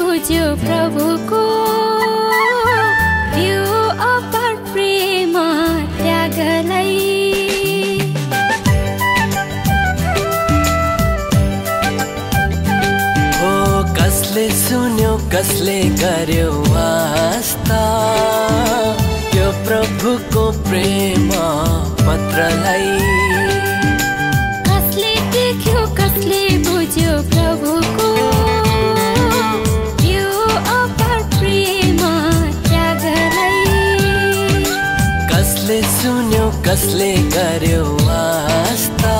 बुझ्यो प्रभुको यो अपार प्रेम त्यागलाई। हो कसले सुन्यो कसले गर्यो वास्ता यो प्रभुको प्रेम पत्रलाई। कसले देख्यो कसले बुझ्यो प्रभुको यो अपार प्रेम त्यागलाई। कसले सुन्यो कसले गर्यो वास्ता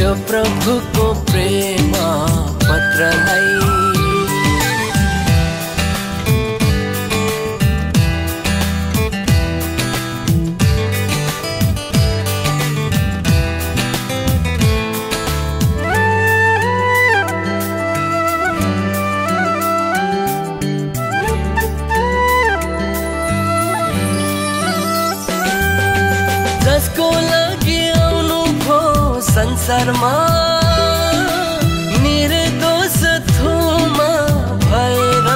यो प्रभुको प्रेम पत्रलाई। जसको लागि आउनु भो संसारमा निर्दोष थोमा भएर।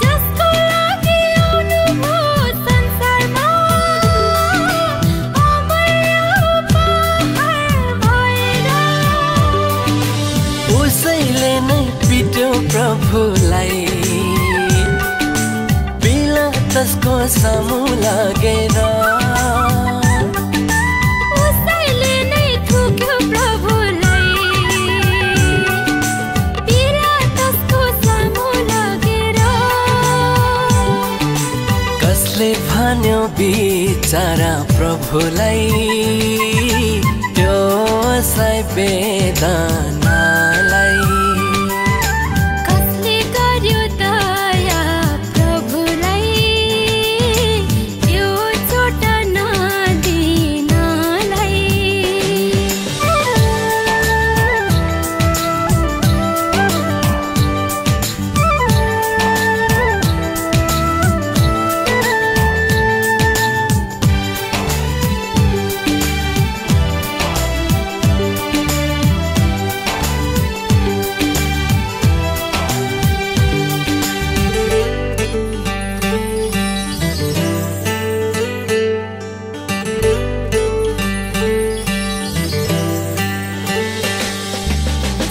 जसको लागि आउनु भो संसारमा अमर उपहार भएर। उसैले नै पिट्यो प्रभुलाई पिलातसको सामु लागेर। उसैले नै थुक्यो प्रभुलाई पिलातसको सामु लागेर। कसले भन्यो बिचारा प्रभुलाई त्यो असहाय वेदनालाई। कसले गर्यो दया प्रभुलाई यो चोट नदिनलाई।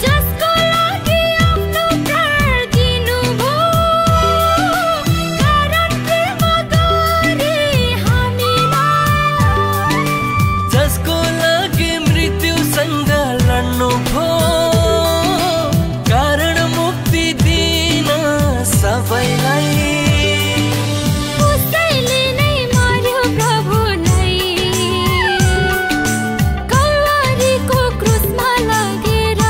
जसको लागि आफ्नो प्राण दिनुभयो कारण प्रेम गरे हामीलाई। जसको लागि मृत्युसँग लड्नु भो कारण मुक्ति दिन सबैलाई। उसैले नै मार्यो प्रभुलाई कल्वारीको क्रुसमा लगेर।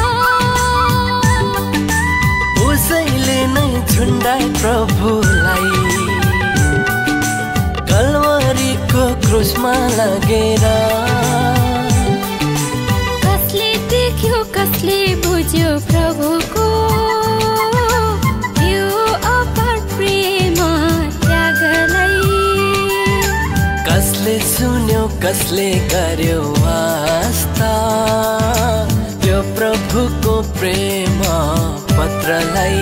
उसैले नै झुन्डाए प्रभुलाई कल्वारीको क्रुसमा लगेर। कसले देख्यो कसले बुझ्यो प्रभुको यो अपार प्रेम त्यागलाई। कसले सुन्यो कसले गर्यो वास्ता यो प्रभुको प्रेम पत्रलाई।